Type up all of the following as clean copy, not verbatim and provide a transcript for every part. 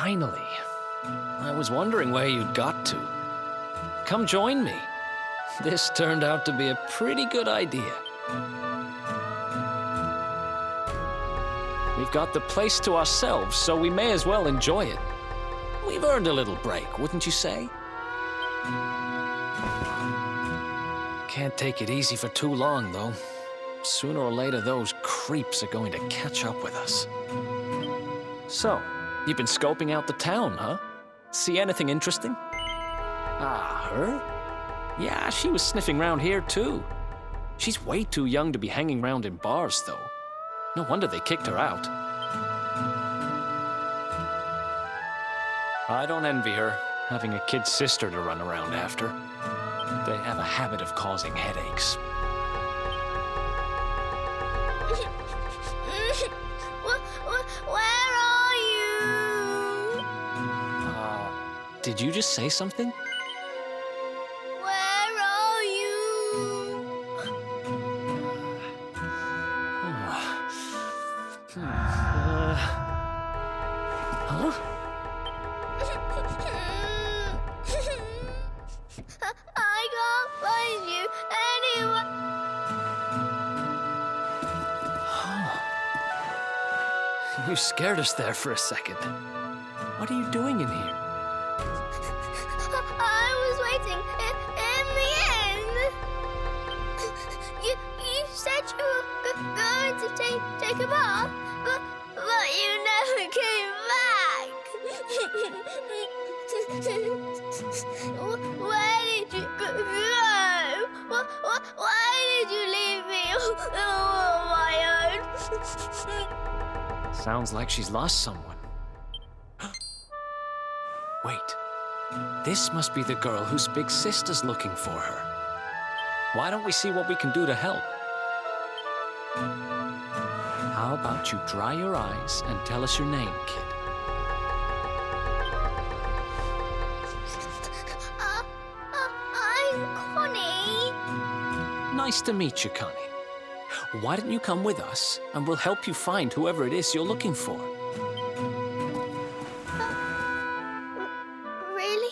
Finally. I was wondering where you'd got to. Come join me. This turned out to be a pretty good idea. We've got the place to ourselves, so we may as well enjoy it. We've earned a little break, wouldn't you say? Can't take it easy for too long, though. Sooner or later, those creeps are going to catch up with us. So, you've been scoping out the town, huh? See anything interesting? Ah, her? Yeah, she was sniffing around here, too. She's way too young to be hanging around in bars, though. No wonder they kicked her out. I don't envy her, having a kid sister to run around after. They have a habit of causing headaches. Where are you? Did you just say something? Where are you? Huh? I can't find you anywhere. You scared us there for a second. What are you doing in here? I was waiting in the end. You said you were going to take a bath, but you never came back. Where did you go? Why did you leave me all on my own? Sounds like she's lost someone. Wait. This must be the girl whose big sister's looking for her. Why don't we see what we can do to help? How about you dry your eyes and tell us your name, kid? I'm Connie. Nice to meet you, Connie. Why don't you come with us, and we'll help you find whoever it is you're looking for. Really?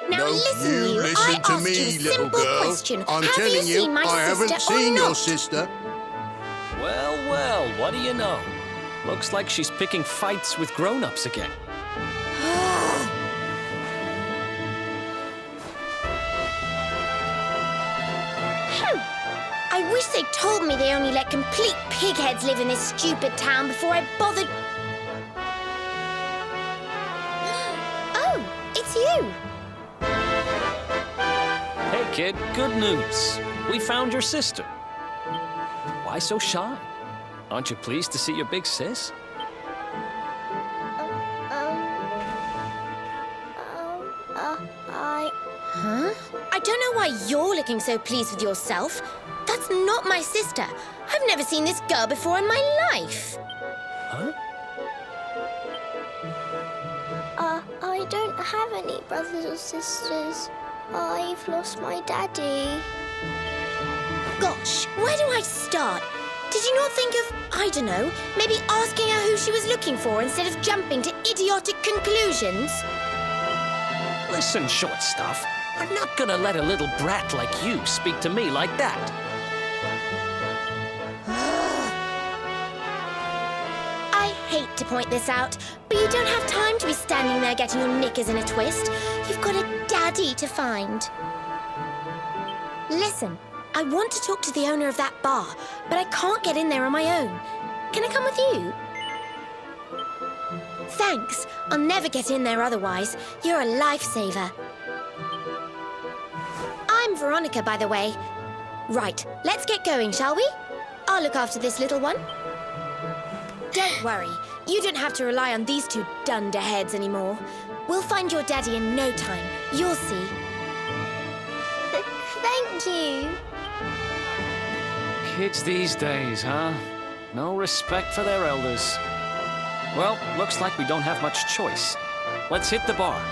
Now listen, you listen I to asked me, you a little simple girl. question. I'm Have telling you seen my I haven't sister or seen your not? sister. Well, well, what do you know? Looks like she's picking fights with grown-ups again. I wish they told me they only let complete pigheads live in this stupid town before I bothered. Oh, it's you. Hey, kid, good news. We found your sister. Why so shy? Aren't you pleased to see your big sis? Huh? I don't know why you're looking so pleased with yourself. That's not my sister. I've never seen this girl before in my life. Huh? I don't have any brothers or sisters. I've lost my daddy. Gosh, where do I start? Did you not think of, I don't know, maybe asking her who she was looking for instead of jumping to idiotic conclusions? Listen, short stuff. I'm not gonna let a little brat like you speak to me like that. I hate to point this out, but you don't have time to be standing there getting your knickers in a twist. You've got a daddy to find. Listen, I want to talk to the owner of that bar, but I can't get in there on my own. Can I come with you? Thanks. I'll never get in there otherwise. You're a lifesaver. I'm Veronica, by the way. Right, let's get going, shall we? I'll look after this little one. Don't worry. You don't have to rely on these two dunderheads anymore. We'll find your daddy in no time. You'll see. Thank you. Kids these days, huh? No respect for their elders. Well, looks like we don't have much choice. Let's hit the bar.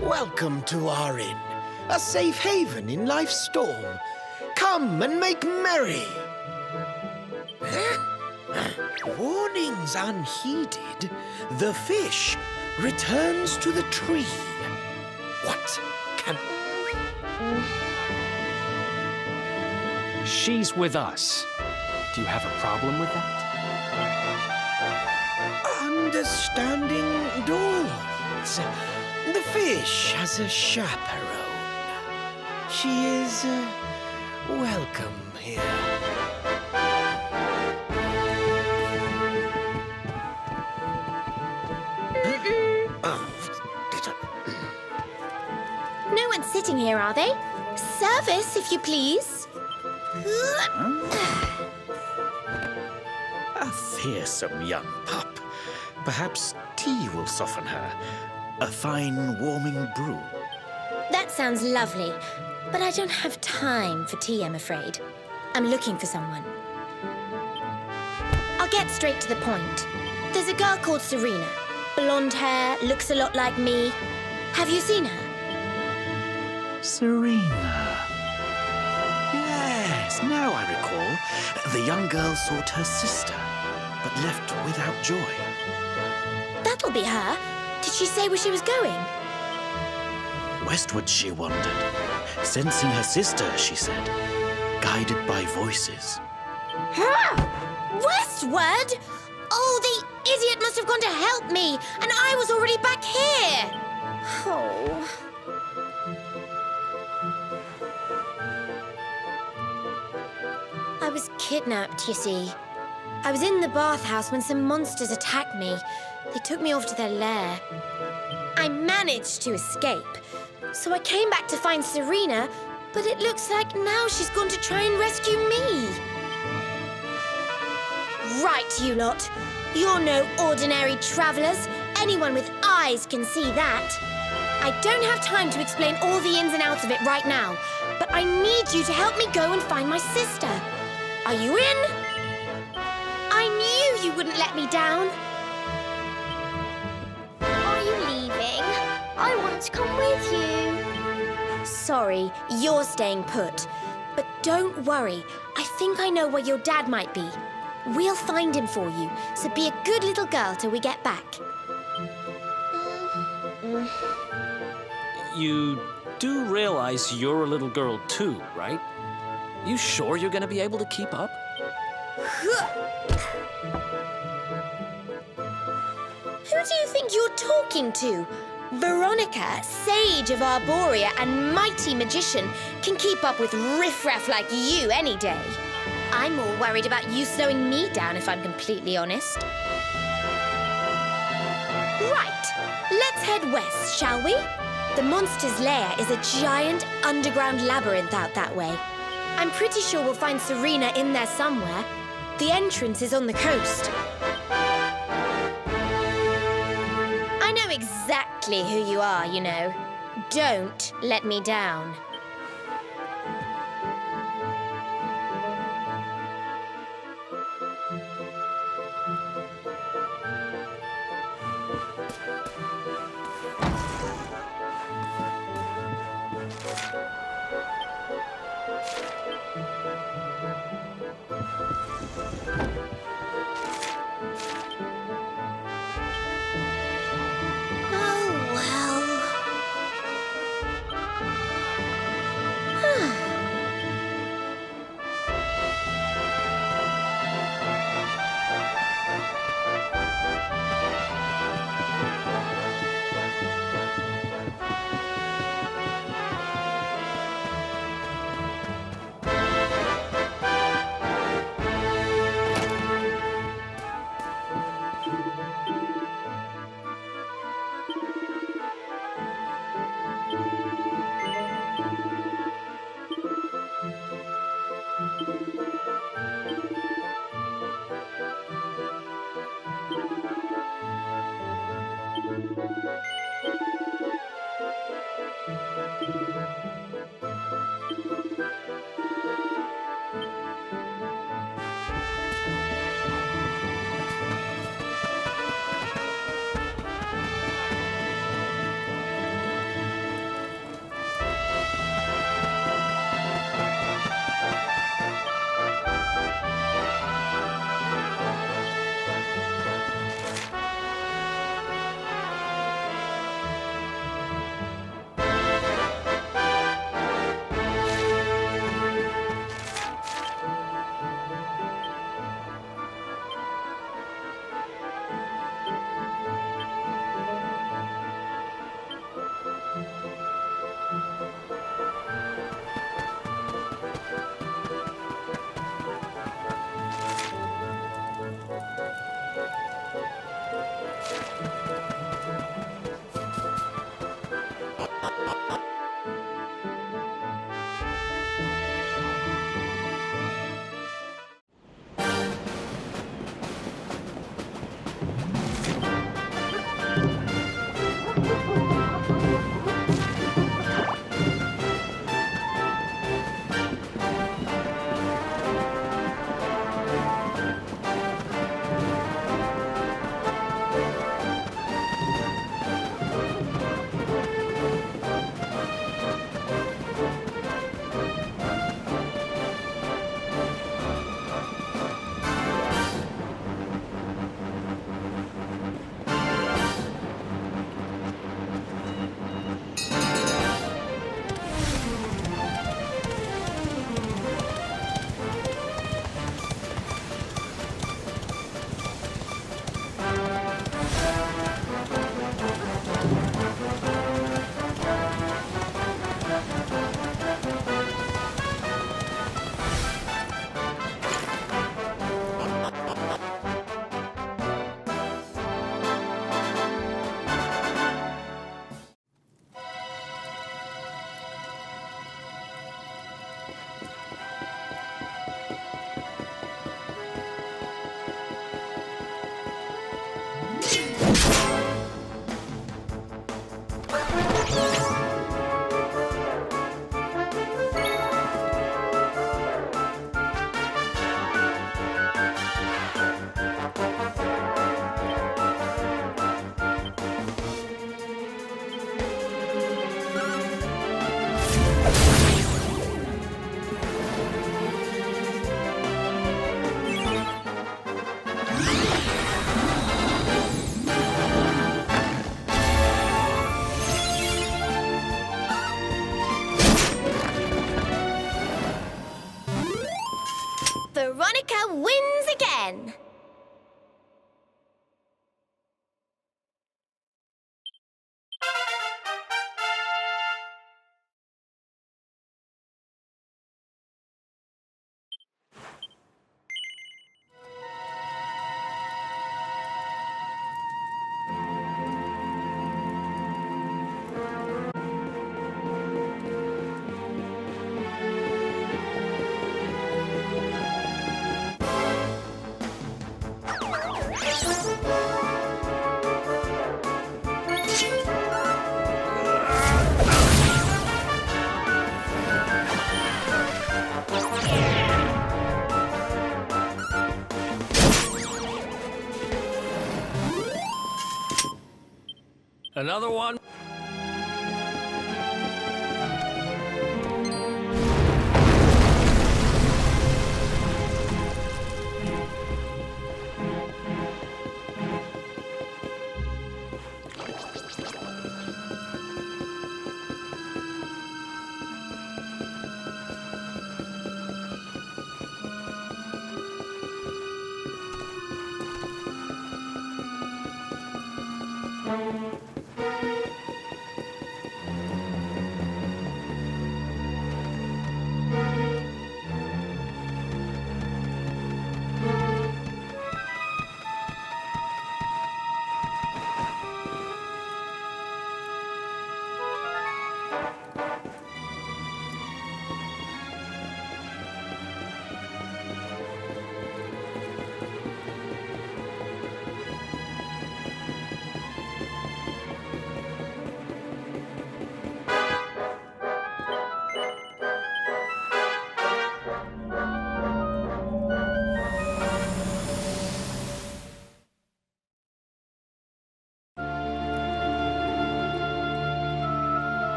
Welcome to our inn, a safe haven in life's storm. Come and make merry. Warnings unheeded, the fish returns to the tree. What can... She's with us. Do you have a problem with that? Understanding dawns. The fish has a chaperone. She is welcome here. No one's sitting here, are they? Service, if you please. A fearsome young pup. Perhaps tea will soften her. A fine, warming brew. That sounds lovely, but I don't have time for tea, I'm afraid. I'm looking for someone. I'll get straight to the point. There's a girl called Serena. Blonde hair, looks a lot like me. Have you seen her? Serena. Yes, now I recall. The young girl sought her sister, but left without joy. That'll be her. Did she say where she was going? Westward she wandered, sensing her sister, she said, guided by voices. Westward? Oh, the idiot must have gone to help me, and I was already back here. Oh. I was kidnapped, you see. I was in the bathhouse when some monsters attacked me. They took me off to their lair. I managed to escape, so I came back to find Serena, but it looks like now she's gone to try and rescue me. Right, you lot. You're no ordinary travelers. Anyone with eyes can see that. I don't have time to explain all the ins and outs of it right now, but I need you to help me go and find my sister. Are you in? I knew you wouldn't let me down. Are you leaving? I want to come with you. Sorry, you're staying put. But don't worry, I think I know where your dad might be. We'll find him for you, so be a good little girl till we get back. You do realize you're a little girl too, right? You sure you're gonna be able to keep up? Who do you think you're talking to? Veronica, sage of Arborea and mighty magician, can keep up with riffraff like you any day. I'm more worried about you slowing me down, if I'm completely honest. Right, let's head west, shall we? The monster's lair is a giant underground labyrinth out that way. I'm pretty sure we'll find Serena in there somewhere. The entrance is on the coast. I know exactly who you are, you know. Don't let me down. Veronica wins again! Another one?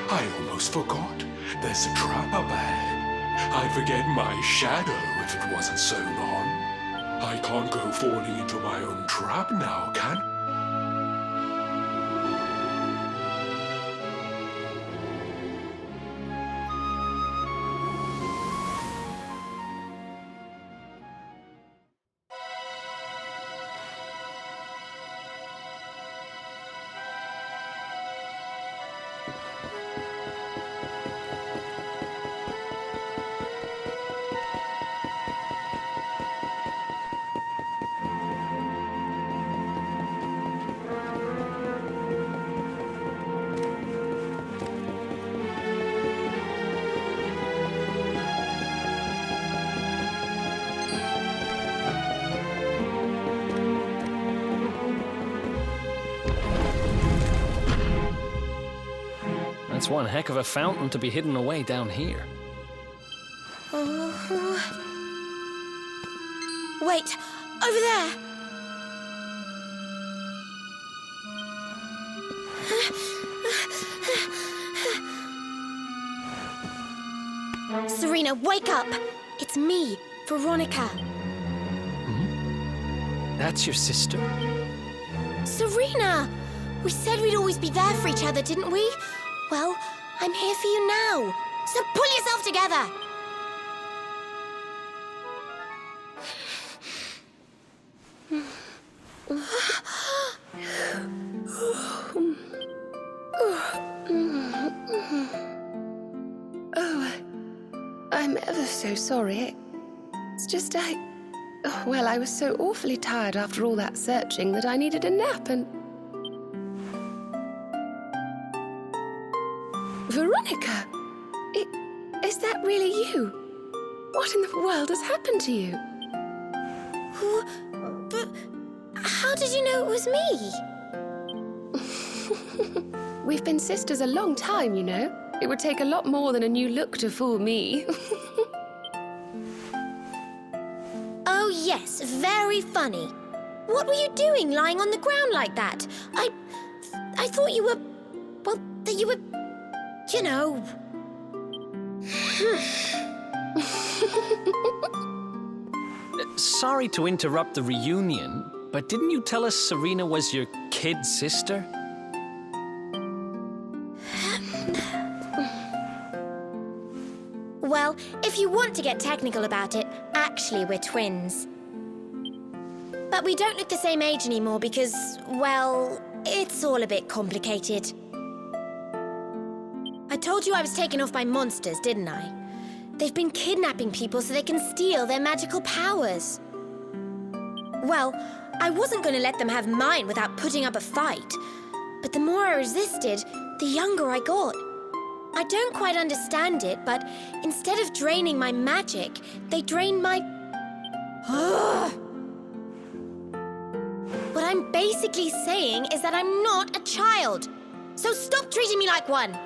I almost forgot. There's a trap up ahead. I'd forget my shadow if it wasn't sewn on. I can't go falling into my own trap now, can I? That's one heck of a fountain to be hidden away down here. Wait, over there! Serena, wake up! It's me, Veronica. That's your sister? Serena! We said we'd always be there for each other, didn't we? Well, I'm here for you now. So pull yourself together! Oh, I'm ever so sorry. It's just well, I was so awfully tired after all that searching that I needed a nap and... Veronica, Is that really you? What in the world has happened to you? But how did you know it was me? We've been sisters a long time, you know. It would take a lot more than a new look to fool me. Oh, yes, very funny. What were you doing lying on the ground like that? I thought you were... Well, that you were... You know... Sorry to interrupt the reunion, but didn't you tell us Serena was your kid sister? Well, if you want to get technical about it, actually we're twins. But we don't look the same age anymore because, well, it's all a bit complicated. I told you I was taken off by monsters, didn't I? They've been kidnapping people so they can steal their magical powers. Well, I wasn't going to let them have mine without putting up a fight. But the more I resisted, the younger I got. I don't quite understand it, but instead of draining my magic, they drained my... What I'm basically saying is that I'm not a child. So stop treating me like one.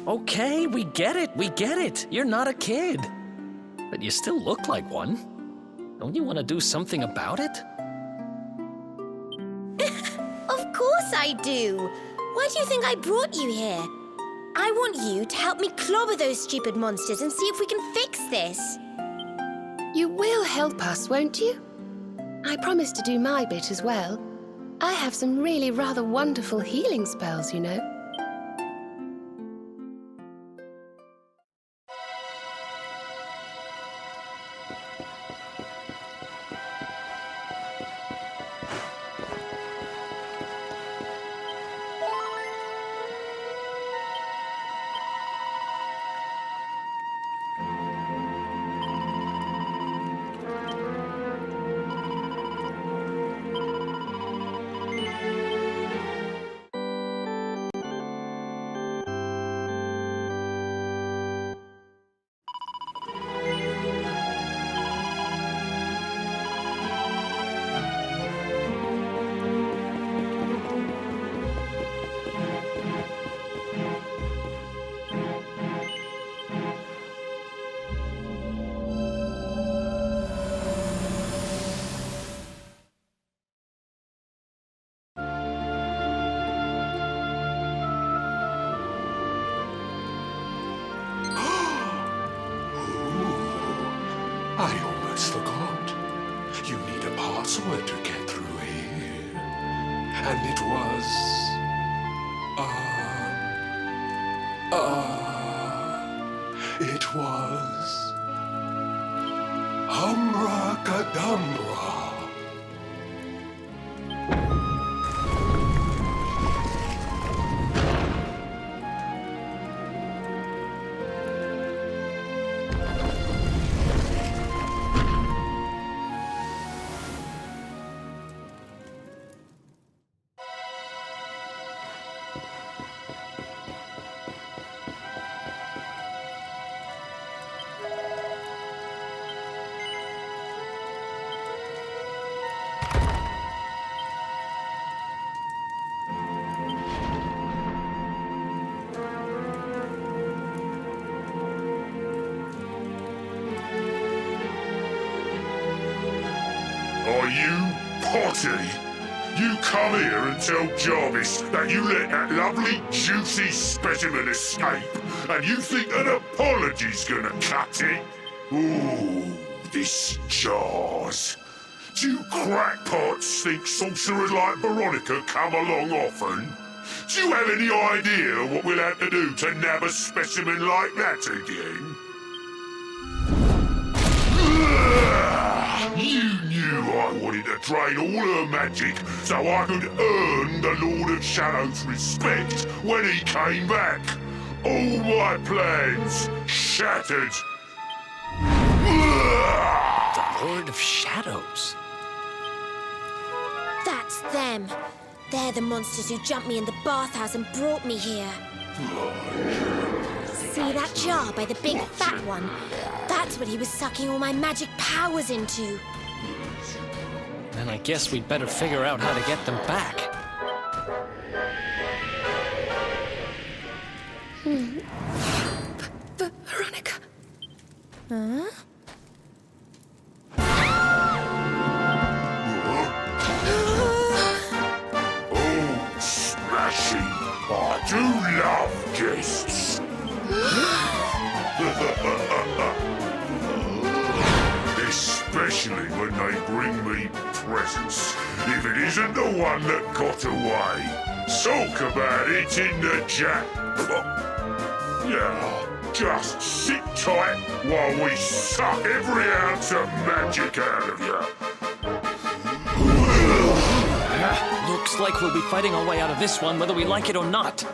Okay, we get it. You're not a kid. But you still look like one. Don't you want to do something about it? Of course I do. Why do you think I brought you here? I want you to help me clobber those stupid monsters and see if we can fix this. You will help us, won't you? I promise to do my bit as well. I have some really rather wonderful healing spells, you know. I almost forgot. You need a password to get through here. And it was... It was... Humbracadabra. Are you potty? You come here and tell Jarvis that you let that lovely, juicy specimen escape, and you think an apology's gonna cut it? Ooh, this jars. Do you crackpots think sorcerers like Veronica come along often? Do you have any idea what we'll have to do to nab a specimen like that again? You knew I wanted to drain all her magic so I could earn the Lord of Shadow's respect when he came back. All my plans shattered. The Lord of Shadows. That's them. They're the monsters who jumped me in the bathhouse and brought me here. See that jar by the big fat one? That's what he was sucking all my magic powers into. Then I guess we'd better figure out how to get them back. Veronica. Huh? Oh, smashing! I do love guests. Especially when they bring me presents. If it isn't the one that got away. Talk about it in the chat. Yeah, just sit tight while we suck every ounce of magic out of you. Looks like we'll be fighting our way out of this one whether we like it or not.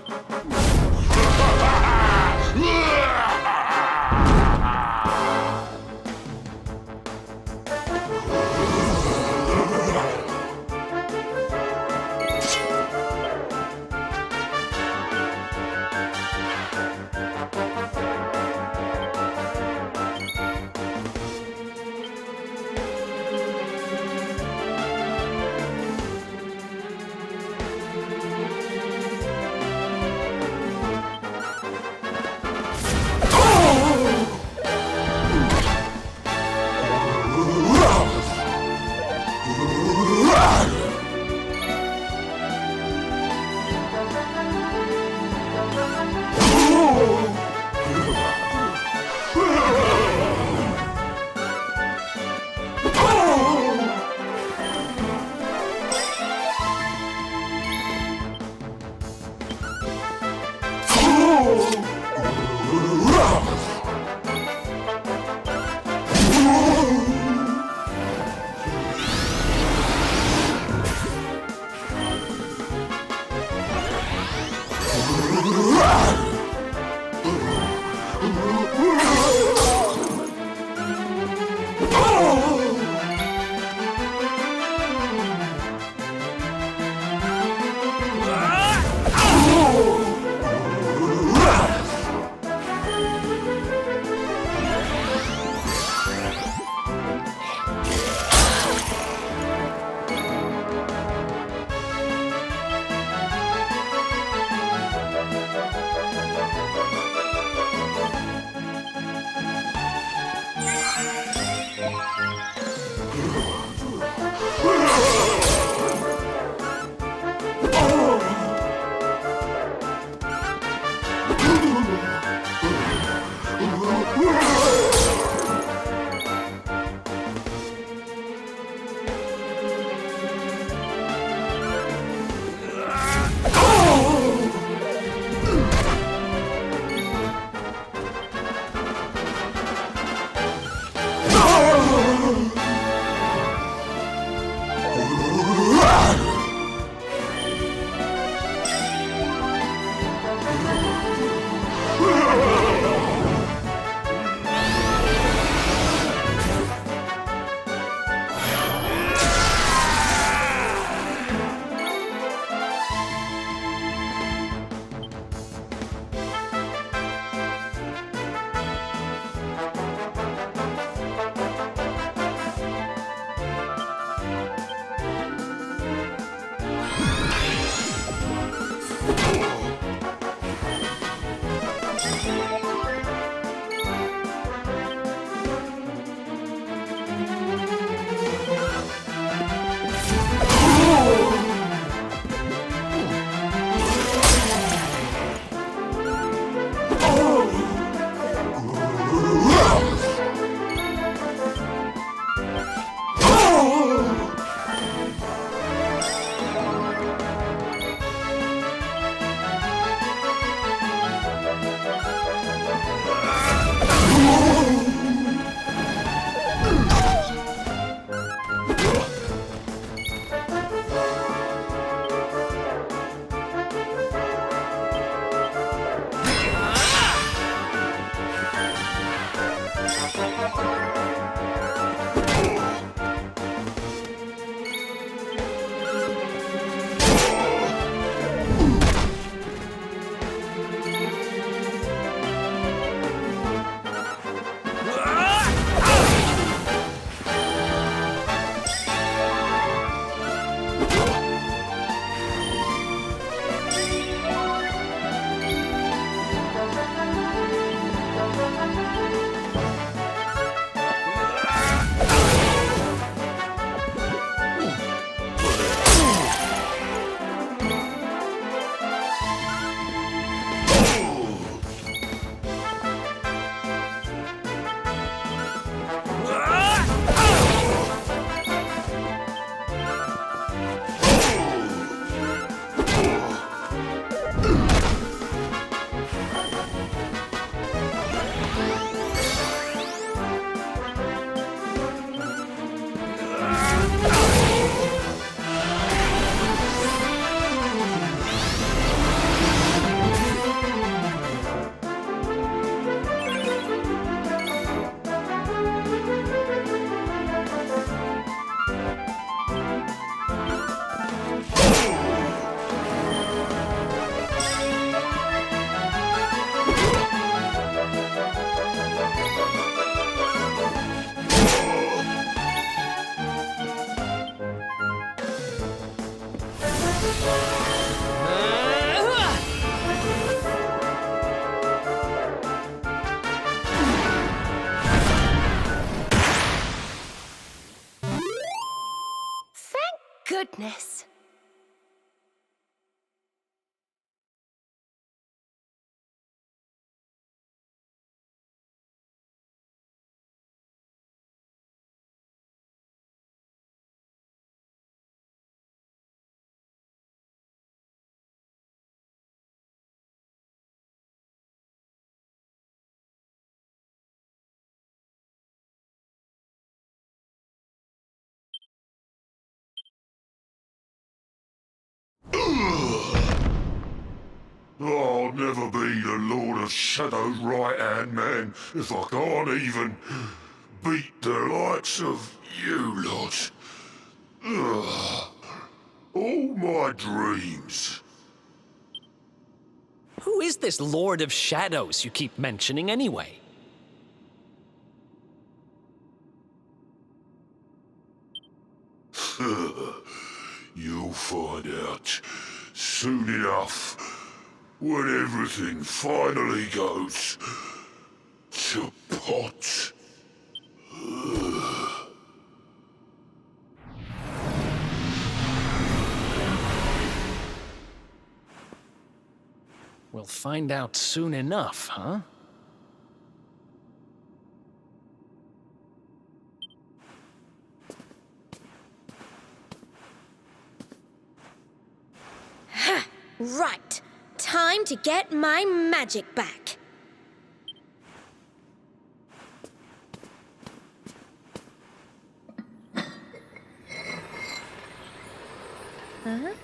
I'll never be the Lord of Shadow's right-hand man if I can't even beat the likes of you lot. Ugh. All my dreams. Who is this Lord of Shadows you keep mentioning anyway? You'll find out soon enough when everything finally goes to pot. We'll find out soon enough, huh? Right. Time to get my magic back. Huh?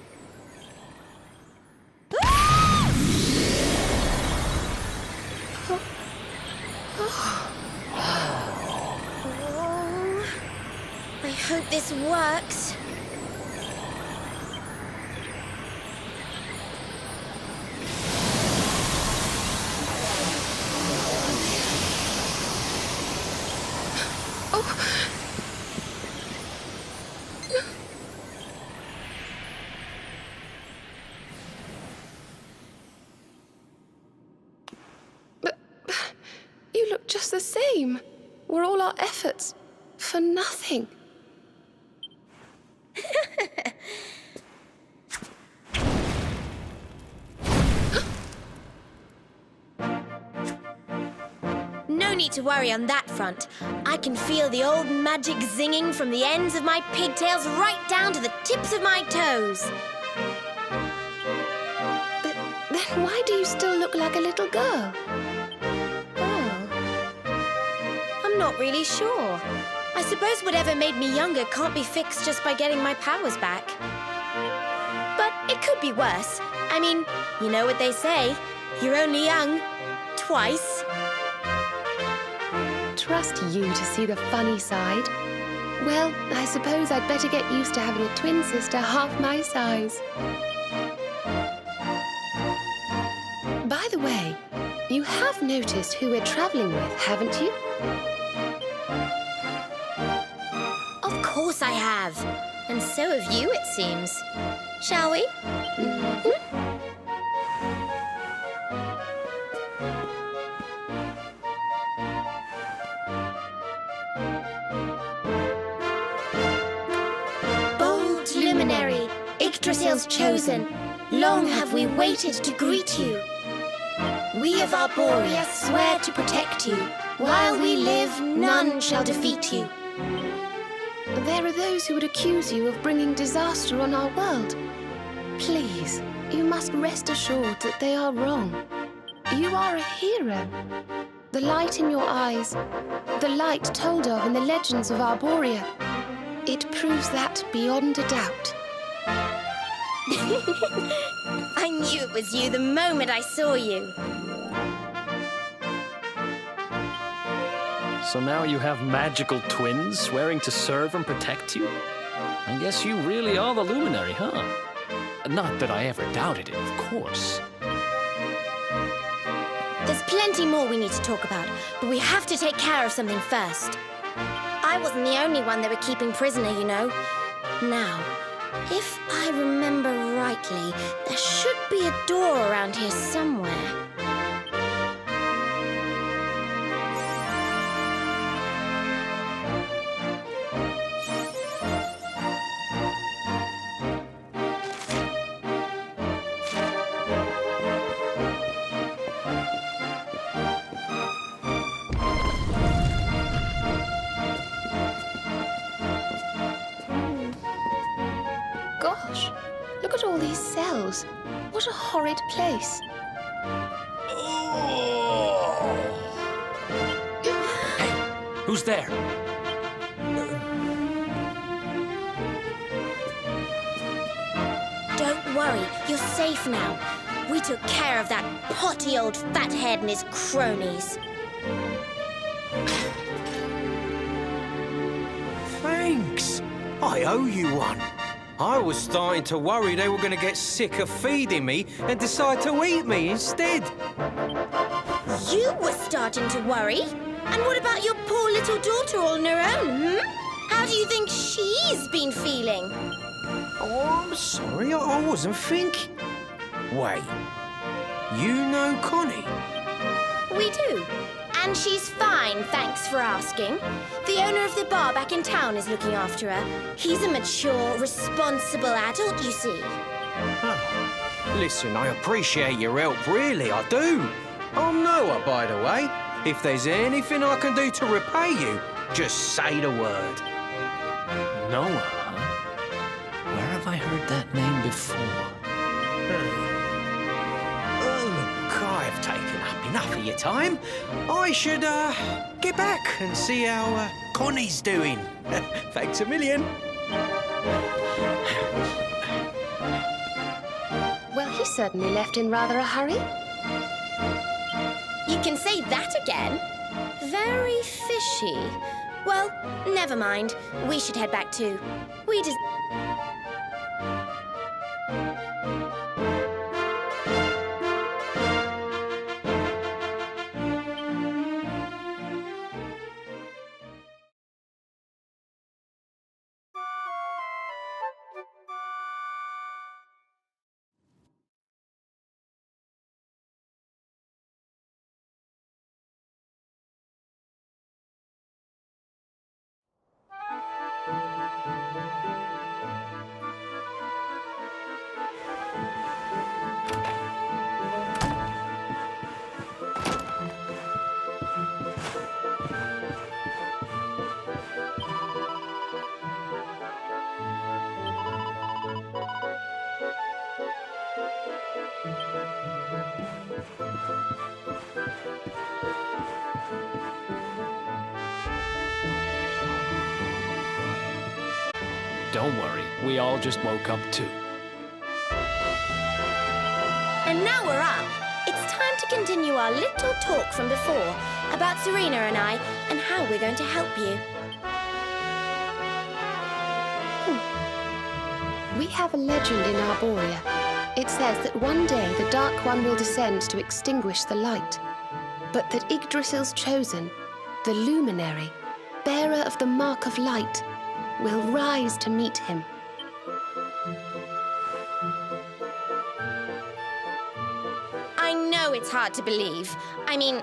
I hope this works. You look just the same. Were all our efforts for nothing? No need to worry on that front. I can feel the old magic zinging from the ends of my pigtails right down to the tips of my toes. But then why do you still look like a little girl? I'm not really sure. I suppose whatever made me younger can't be fixed just by getting my powers back. But it could be worse. I mean, you know what they say. You're only young twice. Trust you to see the funny side. Well, I suppose I'd better get used to having a twin sister half my size. By the way, you have noticed who we're traveling with, haven't you? Of course I have. And so have you, it seems. Shall we? Mm-hmm. Bold luminary, Yggdrasil's chosen, long have we waited to greet you. We of Arborea swear to protect you. While we live, none shall defeat you. There are those who would accuse you of bringing disaster on our world. Please, you must rest assured that they are wrong. You are a hero. The light in your eyes, the light told of in the legends of Arborea, it proves that beyond a doubt. I knew it was you the moment I saw you. So now you have magical twins swearing to serve and protect you? I guess you really are the luminary, huh? Not that I ever doubted it, of course. There's plenty more we need to talk about, but we have to take care of something first. I wasn't the only one they were keeping prisoner, you know. Now, if I remember rightly, there should be a door around here somewhere. Gosh, look at all these cells. What a horrid place. Hey, who's there? Don't worry, you're safe now. We took care of that potty old fathead and his cronies. Thanks. I owe you one. I was starting to worry they were going to get sick of feeding me and decide to eat me instead. You were starting to worry? And what about your poor little daughter all on her own, How do you think she's been feeling? Oh, I'm sorry, I wasn't thinking. Wait, you know Connie? We do. And she's fine, thanks for asking. The owner of the bar back in town is looking after her. He's a mature, responsible adult, you see. Oh. Listen, I appreciate your help, really, I do. I'm Noah, by the way. If there's anything I can do to repay you, just say the word. Noah, huh? Where have I heard that name before? Look, I've taken up enough of your time. I should, get back and see how, Connie's doing. Thanks a million. Well, he certainly left in rather a hurry. You can say that again. Very fishy. Well, never mind. We should head back too. We just... Don't worry, we all just woke up too. And now we're up. It's time to continue our little talk from before about Serena and I and how we're going to help you. We have a legend in Arborea. It says that one day the Dark One will descend to extinguish the light, but that Yggdrasil's chosen, the luminary, bearer of the mark of light, will rise to meet him. I know it's hard to believe. I mean,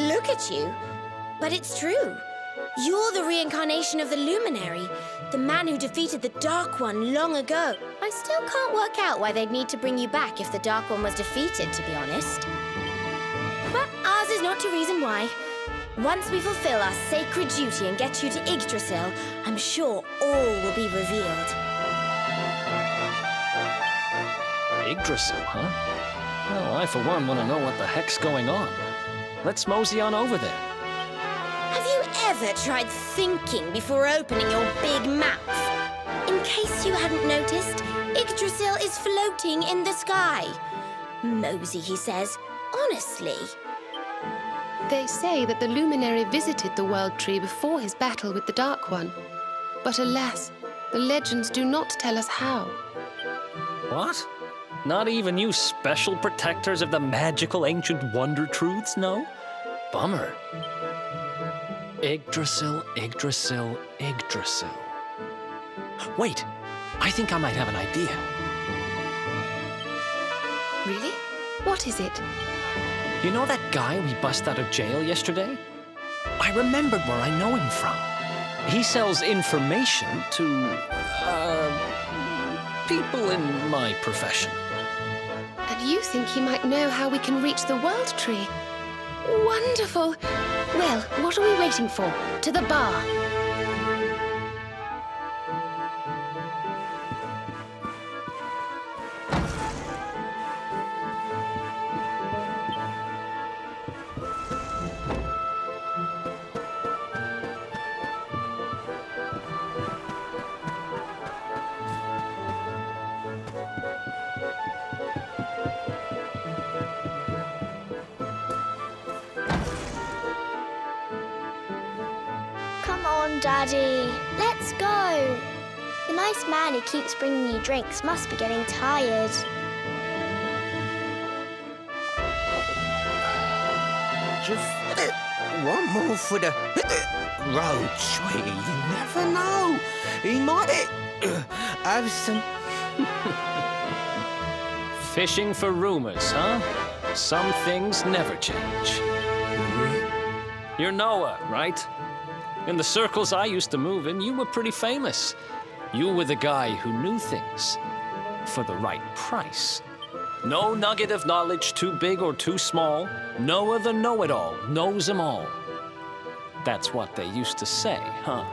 look at you. But it's true. You're the reincarnation of the luminary, the man who defeated the Dark One long ago. I still can't work out why they'd need to bring you back if the Dark One was defeated, to be honest. But ours is not to reason why. Once we fulfill our sacred duty and get you to Yggdrasil, I'm sure all will be revealed. Yggdrasil, huh? Well, I for one want to know what the heck's going on. Let's mosey on over there. Have you ever tried thinking before opening your big mouth? In case you hadn't noticed, Yggdrasil is floating in the sky. Mosey, he says. Honestly. They say that the luminary visited the World Tree before his battle with the Dark One. But alas, the legends do not tell us how. What? Not even you special protectors of the magical ancient wonder truths know? Bummer. Yggdrasil, Yggdrasil, Yggdrasil. Wait, I think I might have an idea. Really? What is it? You know that guy we bust out of jail yesterday? I remembered where I know him from. He sells information to, people in my profession. And you think he might know how we can reach the World Tree? Wonderful! Well, what are we waiting for? To the bar! on, Daddy. Let's go. The nice man who keeps bringing you drinks must be getting tired. Just one more for the road, sweetie. You never know. He might have some... Fishing for rumors, huh? Some things never change. You're Noah, right? In the circles I used to move in, you were pretty famous. You were the guy who knew things for the right price. No nugget of knowledge too big or too small. Noah the know-it-all knows them all. That's what they used to say, huh?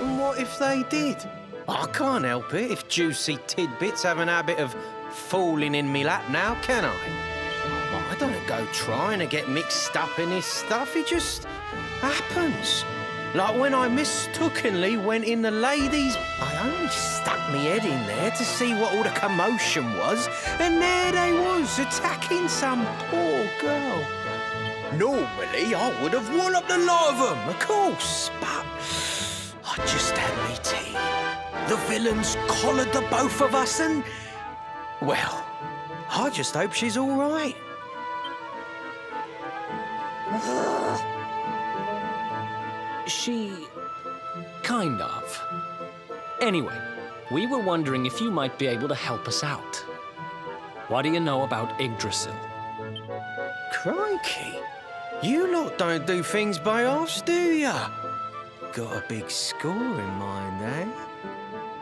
And what if they did? I can't help it if juicy tidbits have an habit of falling in me lap now, can I? Well, I don't go trying to get mixed up in this stuff. It just happens. Like when I mistakenly went in the ladies'... I only stuck me head in there to see what all the commotion was, and there they was, attacking some poor girl. Normally, I would have walloped the lot of them, of course, but I just had me tea. The villains collared the both of us and... Well, I just hope she's all right. She... kind of. Anyway, we were wondering if you might be able to help us out. What do you know about Yggdrasil? Crikey. You lot don't do things by halves, do ya? Got a big score in mind, eh?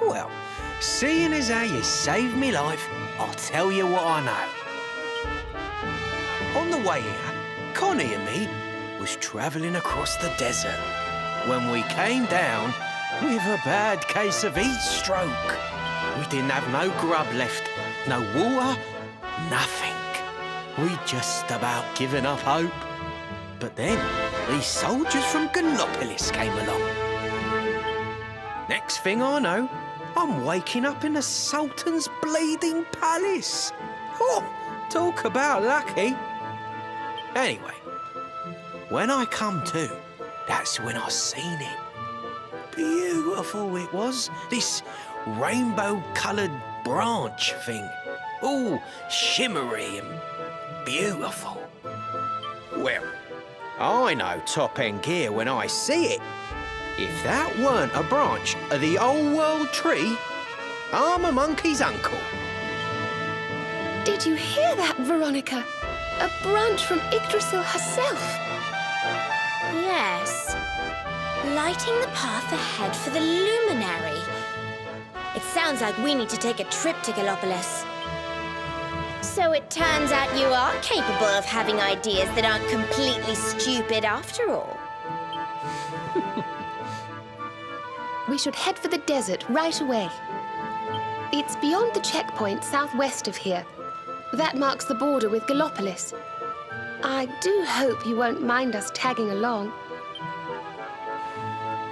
Well, seeing as how you saved me life, I'll tell you what I know. On the way here, Connie and me was travelling across the desert when we came down with a bad case of heat stroke. We didn't have no grub left, no water, nothing. We'd just about given up hope. But then these soldiers from Gallopolis came along. Next thing I know, I'm waking up in the Sultan's bleeding palace. Oh, talk about lucky. Anyway, when I come to, that's when I seen it. Beautiful it was, this rainbow-coloured branch thing. All shimmery and beautiful. Well, I know top-end gear when I see it. If that weren't a branch of the old world tree, I'm a monkey's uncle. Did you hear that, Veronica? A branch from Yggdrasil herself. Yes. Lighting the path ahead for the luminary. It sounds like we need to take a trip to Gallopolis. So it turns out you are capable of having ideas that aren't completely stupid after all. We should head for the desert right away. It's beyond the checkpoint southwest of here. That marks the border with Gallopolis. I do hope you won't mind us tagging along.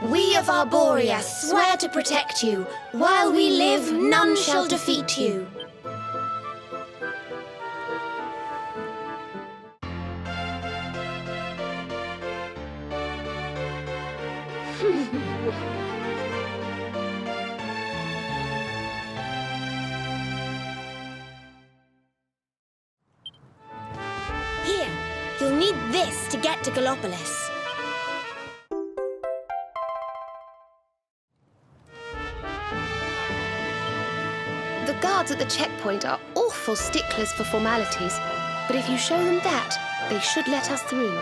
We of Arborea swear to protect you. While we live, none shall defeat you. Here, you'll need this to get to Gallopolis. The guards at the checkpoint are awful sticklers for formalities, but if you show them that, they should let us through.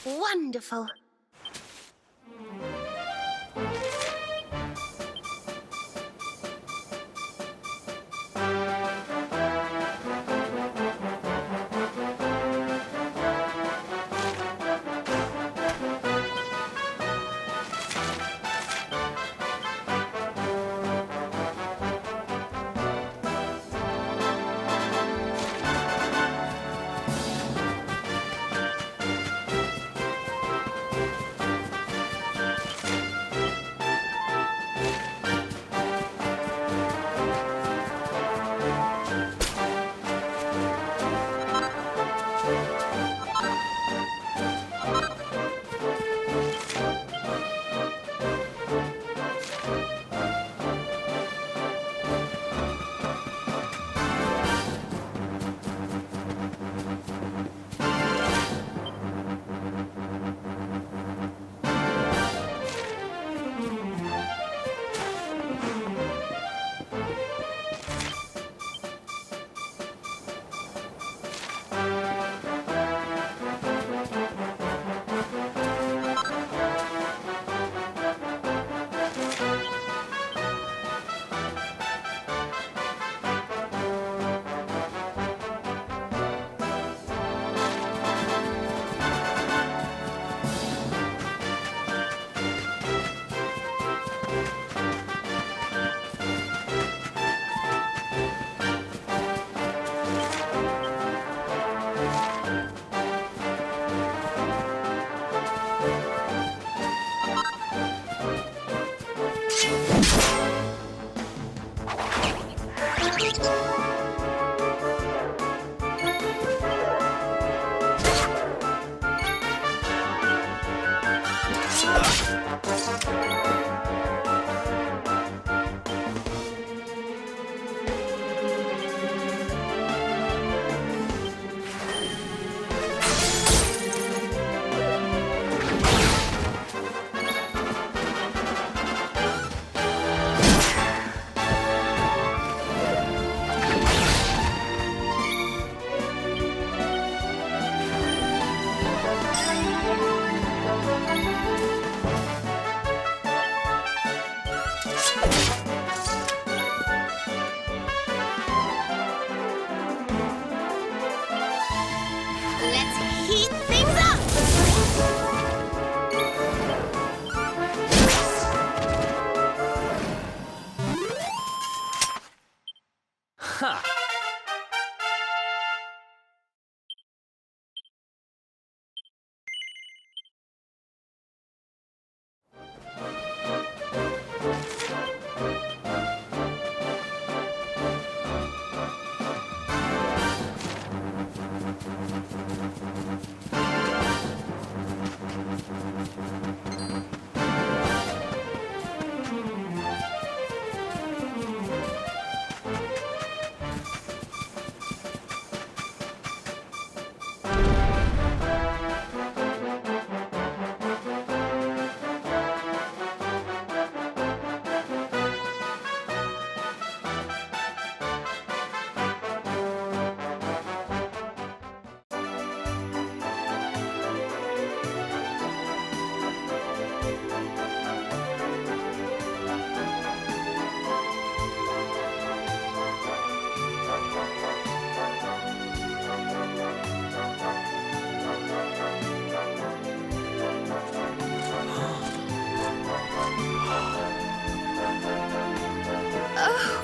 Wonderful.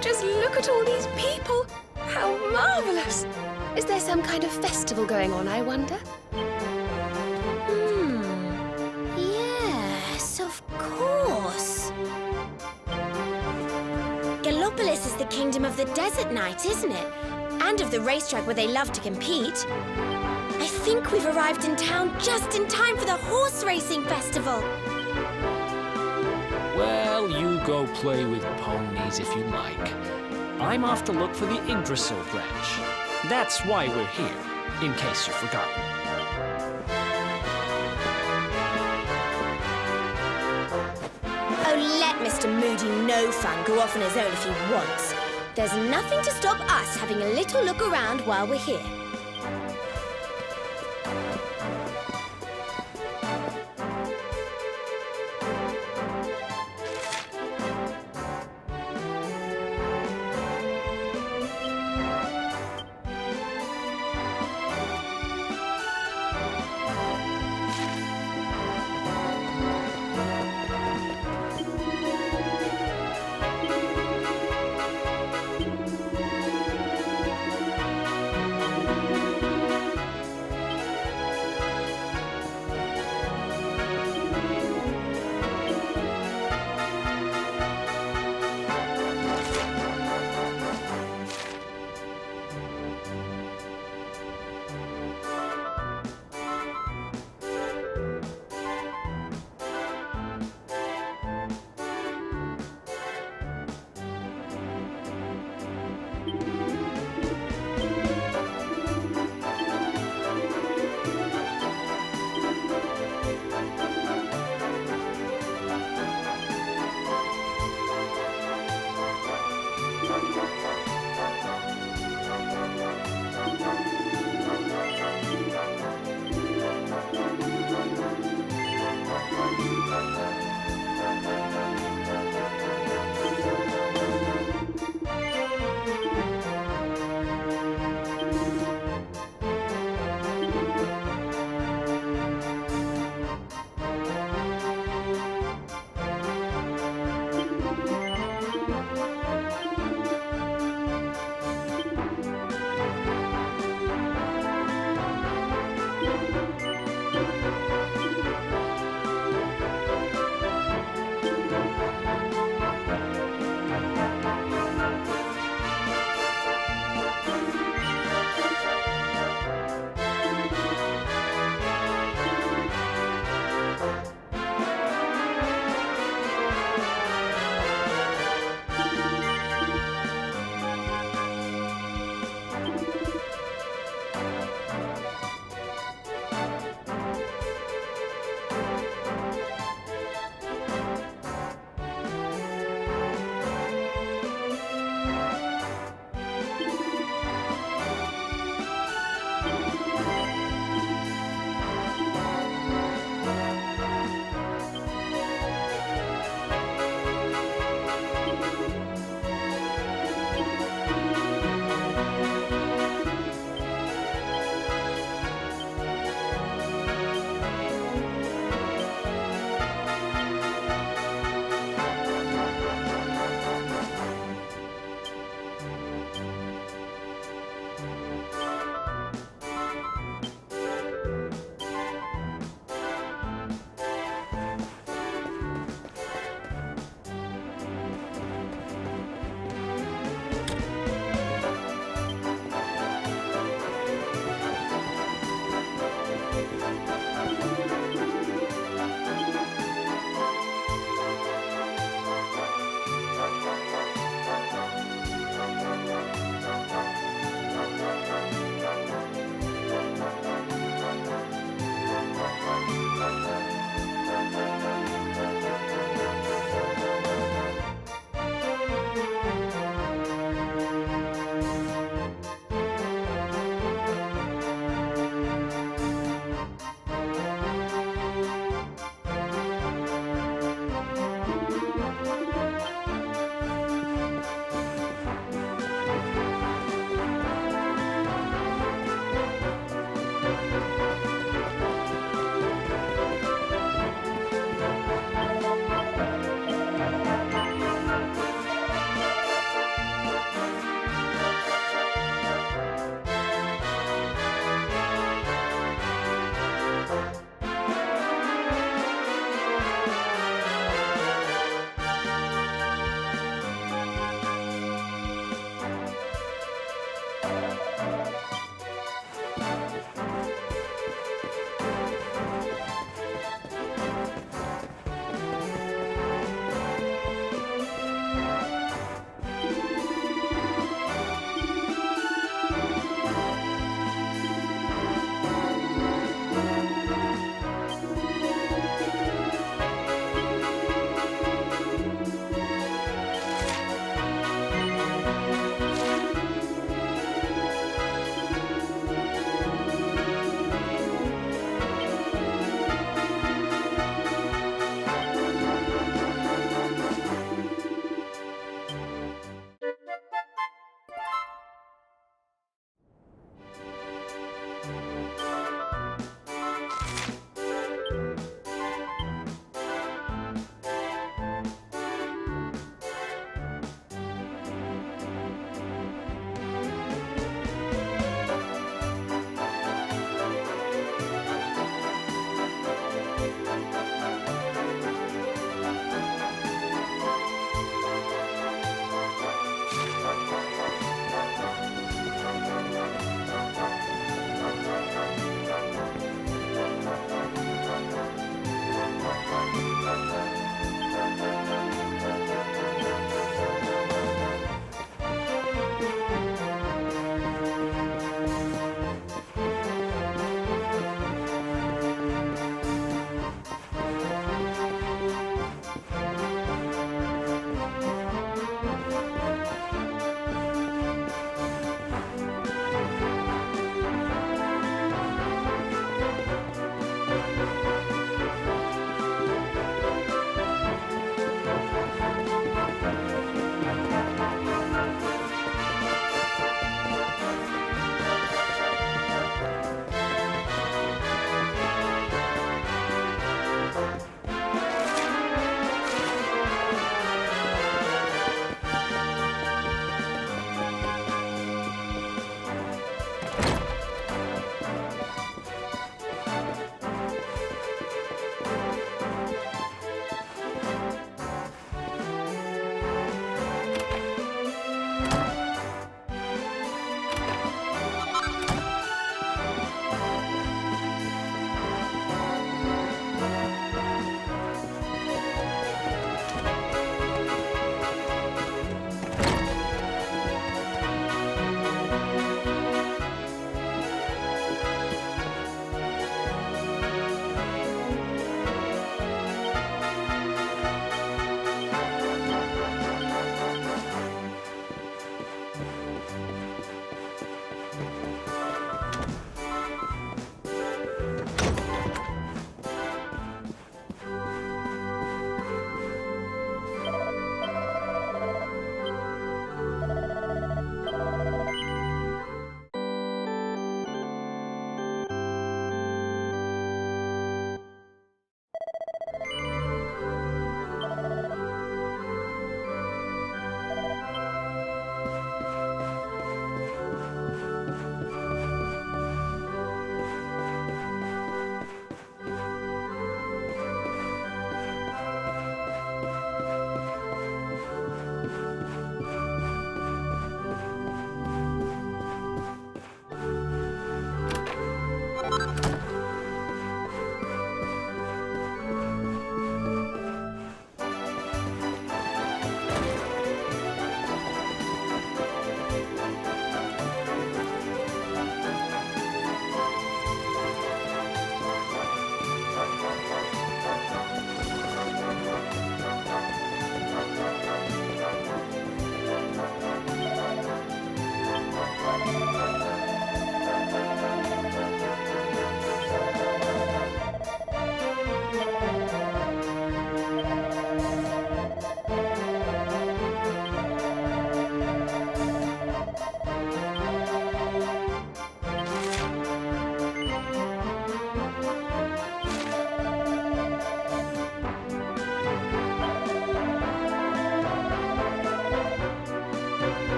Just look at all these people. How marvelous. Is there some kind of festival going on, I wonder? Yes, of course. Gallopolis is the kingdom of the desert knight, isn't it? And of the racetrack where they love to compete. I think we've arrived in town just in time for the horse racing festival. Well, you go play with ponies if you like. I'm off to look for the Yggdrasil branch. That's why we're here, in case you've forgotten. Oh, let Mr. Moody no fun go off on his own if he wants. There's nothing to stop us having a little look around while we're here.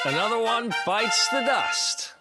Another one bites the dust.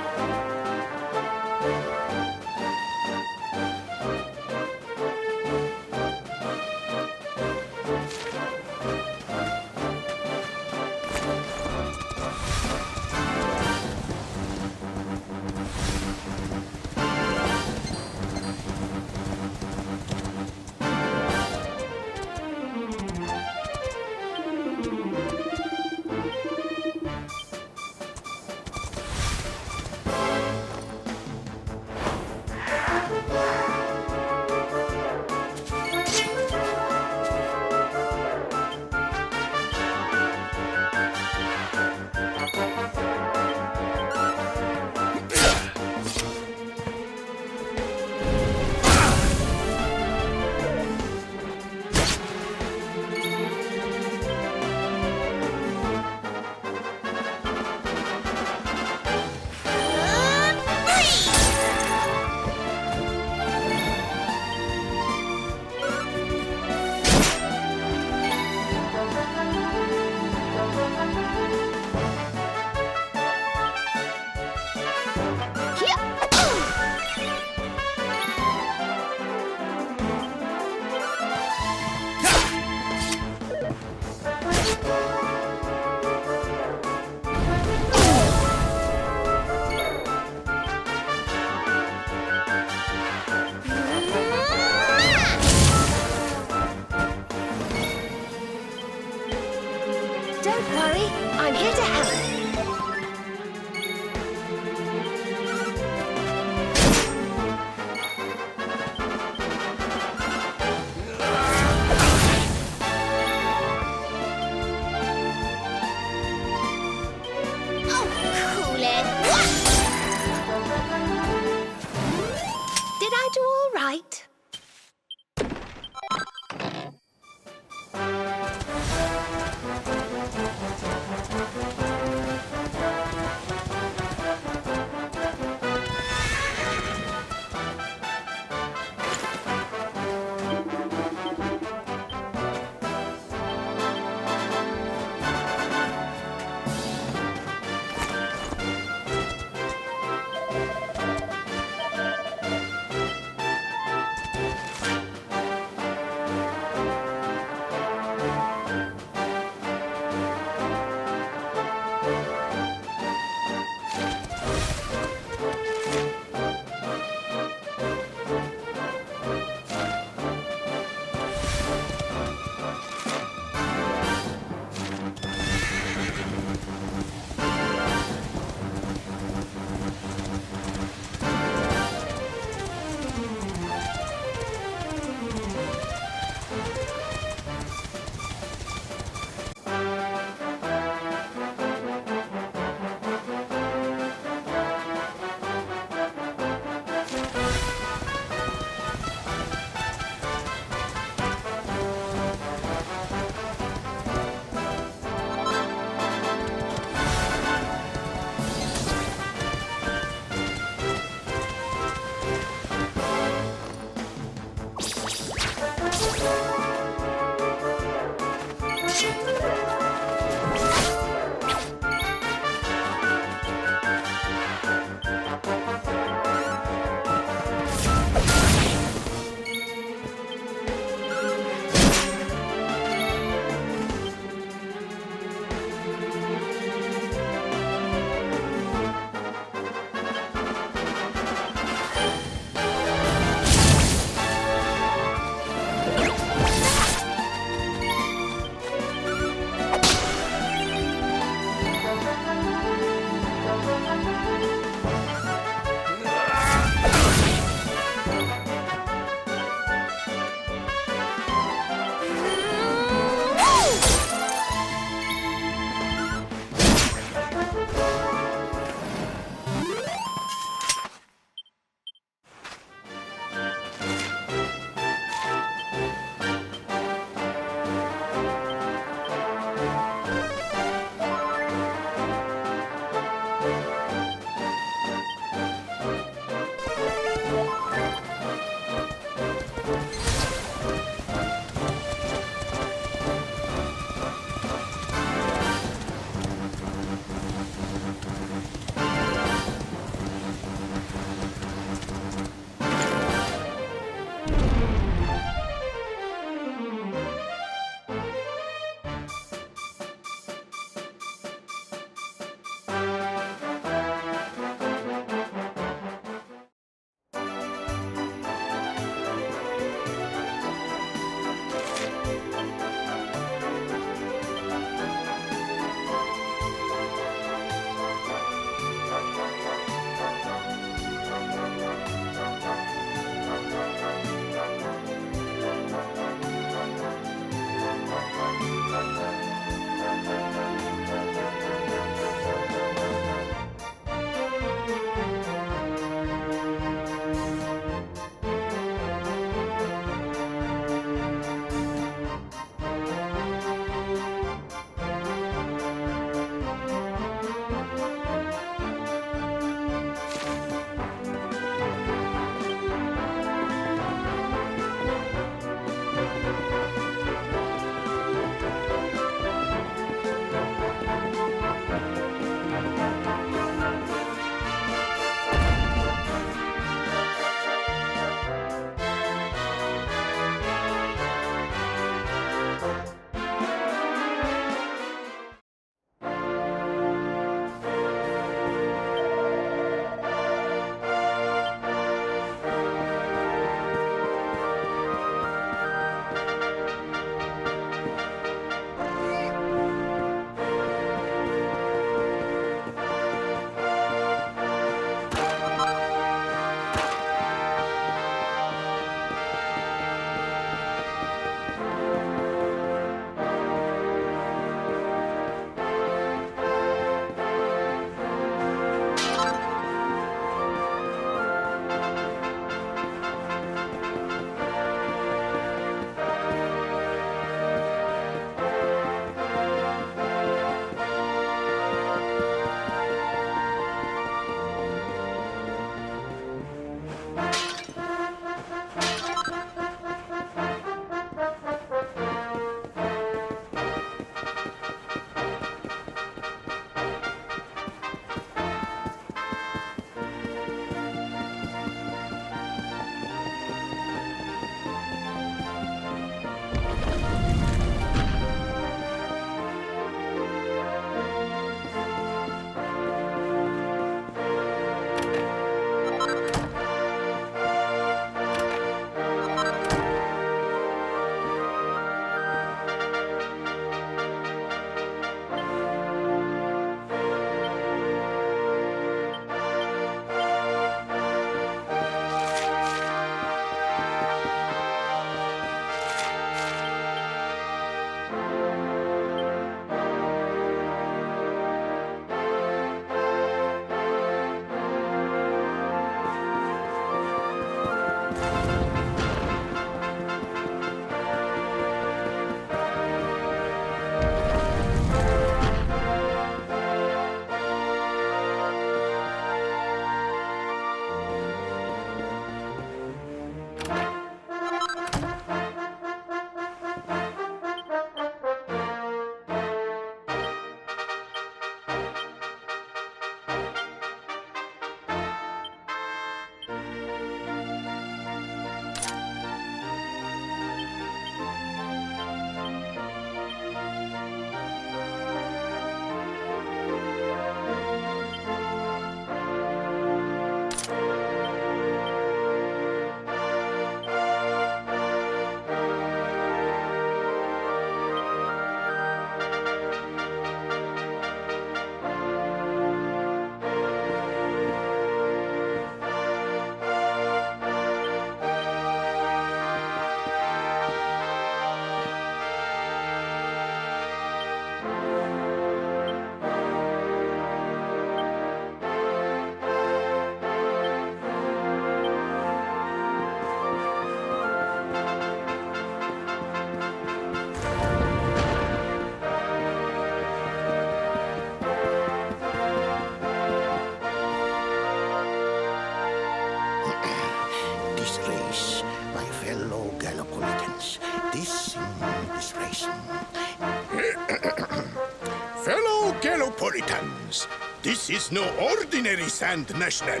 Fellow Galopolitans, this is no ordinary Sand National.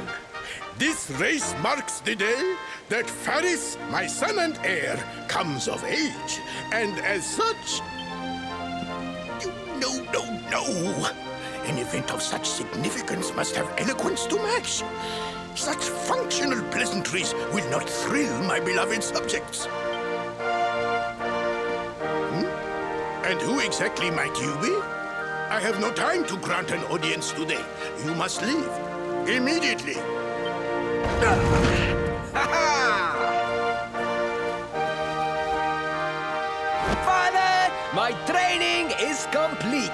This race marks the day that Faris, my son and heir, comes of age. And as such... No. An event of such significance must have eloquence to match. Such functional pleasantries will not thrill my beloved subjects. And who exactly might you be? I have no time to grant an audience today. You must leave. Immediately. Father, my training is complete.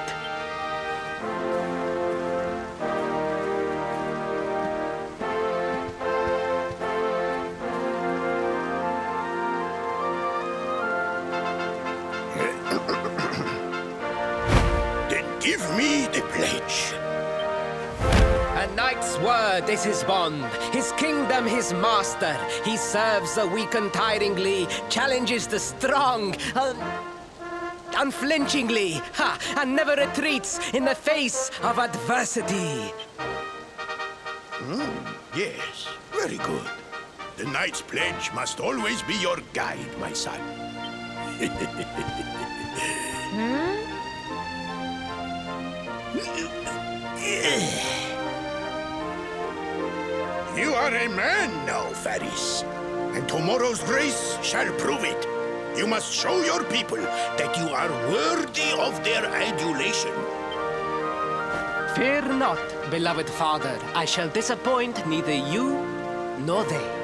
Give me the pledge. A knight's word is his bond, his kingdom his master. He serves the weak untiringly, challenges the strong unflinchingly, and never retreats in the face of adversity. Yes, very good. The knight's pledge must always be your guide, my son. You are a man now, Faris, and tomorrow's race shall prove it. You must show your people that you are worthy of their adulation. Fear not, beloved father. I shall disappoint neither you nor they.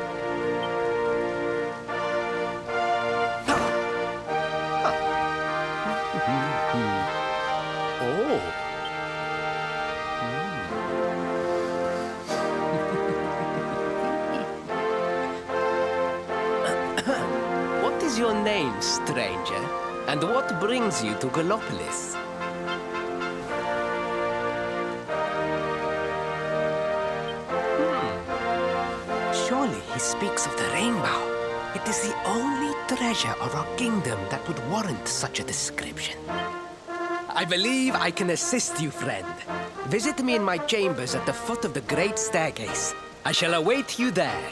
What is your name, stranger? And what brings you to Gallopolis? Surely he speaks of the rainbow. It is the only treasure of our kingdom that would warrant such a description. I believe I can assist you, friend. Visit me in my chambers at the foot of the great staircase. I shall await you there.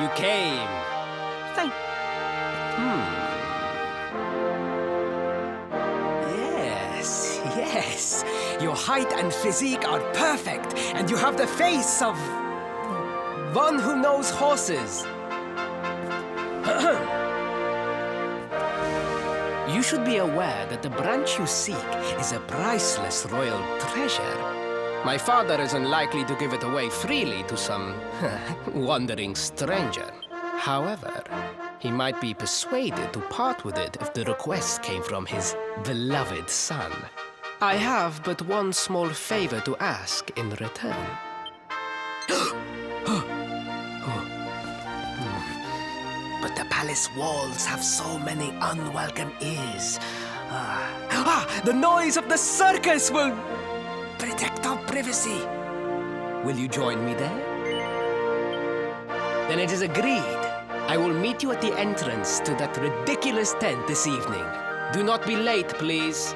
You came. Yes. Your height and physique are perfect, and you have the face of one who knows horses. You should be aware that the branch you seek is a priceless royal treasure. My father is unlikely to give it away freely to some wandering stranger. However, he might be persuaded to part with it if the request came from his beloved son. I have but one small favor to ask in return. But the palace walls have so many unwelcome ears. The noise of the circus will protect our privacy. Will you join me there? Then it is agreed. I will meet you at the entrance to that ridiculous tent this evening. Do not be late, please.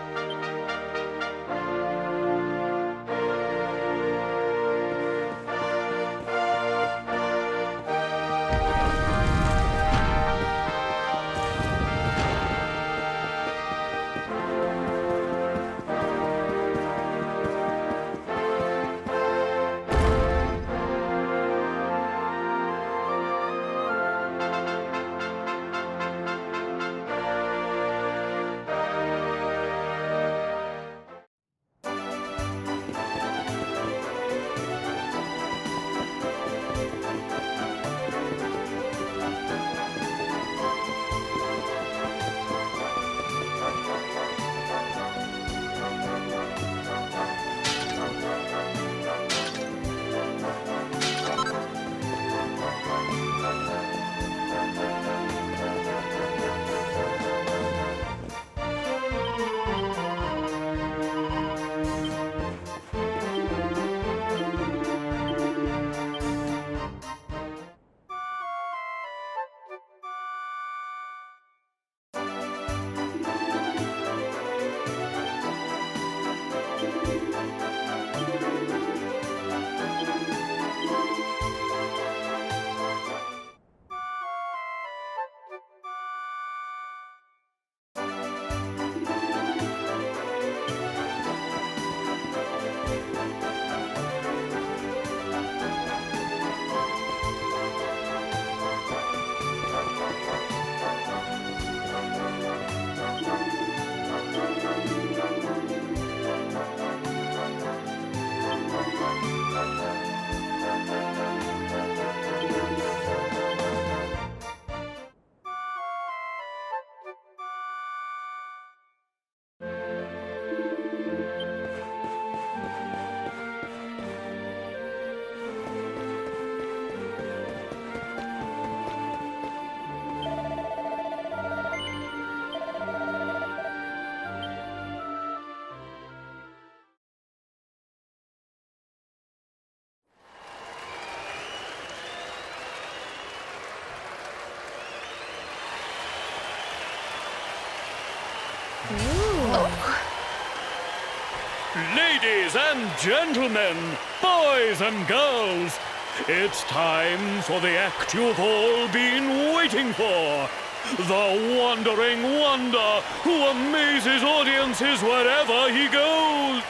Ladies and gentlemen, boys and girls, it's time for the act you've all been waiting for. The wandering wonder who amazes audiences wherever he goes.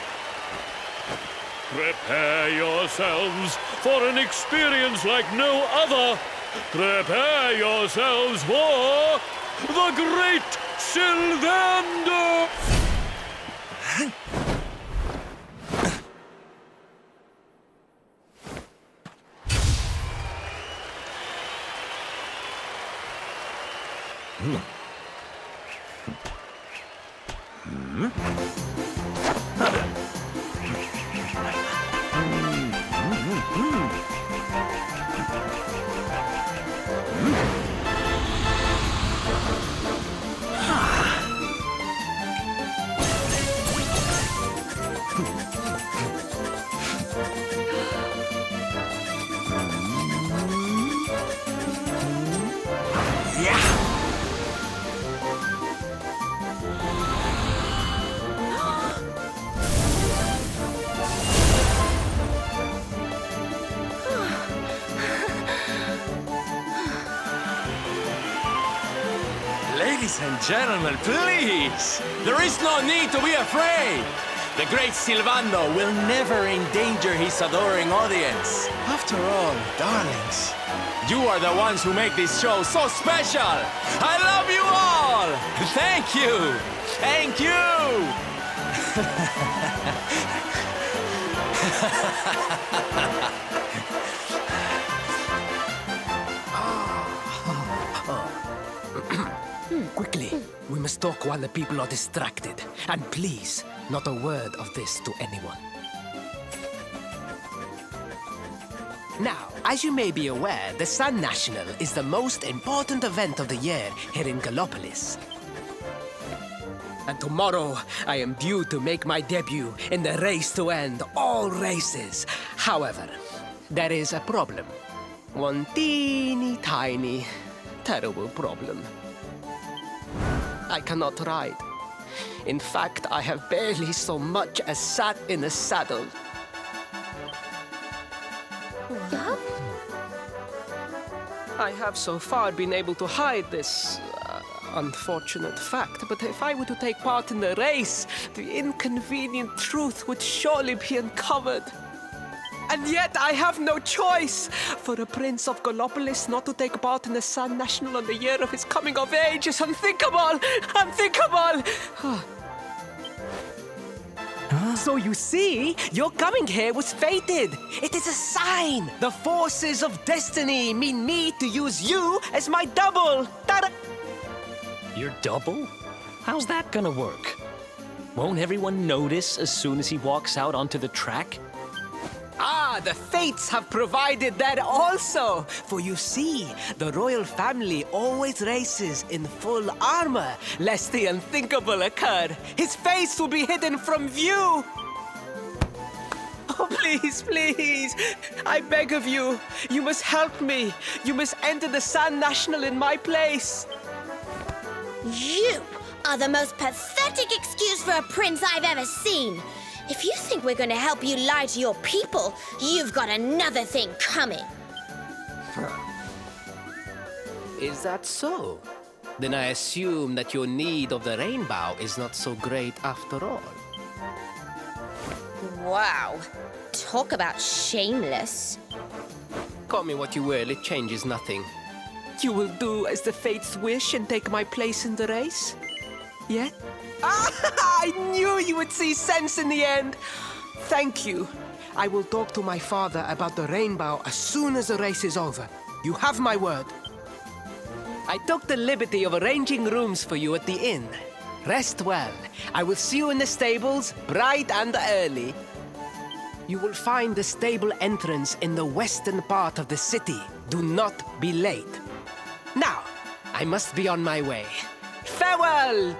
Prepare yourselves for an experience like no other. Prepare yourselves for the Great Sylvander! Ladies and gentlemen, please! There is no need to be afraid! The great Sylvando will never endanger his adoring audience. After all, darlings, you are the ones who make this show so special! I love you all! Thank you! Thank you! Quickly, we must talk while the people are distracted. And please, not a word of this to anyone. Now, as you may be aware, the Sun National is the most important event of the year here in Gallopolis. And tomorrow, I am due to make my debut in the race to end all races. However, there is a problem. One teeny tiny terrible problem. I cannot ride. In fact, I have barely so much as sat in a saddle. I have so far been able to hide this unfortunate fact, but if I were to take part in the race, the inconvenient truth would surely be uncovered. And yet I have no choice. For a prince of Gallopolis not to take part in the Sun National on the year of his coming of age is unthinkable! Unthinkable! So you see, your coming here was fated. It is a sign. The forces of destiny mean me to use you as my double. Ta-da! Your double? How's that gonna work? Won't everyone notice as soon as he walks out onto the track? Ah, the fates have provided that also. For you see, the royal family always races in full armor, lest the unthinkable occur. His face will be hidden from view. Oh, please, please, I beg of you, you must help me. You must enter the Sun National in my place. You are the most pathetic excuse for a prince I've ever seen. If you think we're going to help you lie to your people, you've got another thing coming. Is that so? Then I assume that your need of the rainbow is not so great after all. Wow. Talk about shameless. Call me what you will, it changes nothing. You will do as the fates wish and take my place in the race? Yeah? I knew you would see sense in the end. Thank you. I will talk to my father about the rainbow as soon as the race is over. You have my word. I took the liberty of arranging rooms for you at the inn. Rest well. I will see you in the stables, bright and early. You will find the stable entrance in the western part of the city. Do not be late. Now, I must be on my way. Farewell!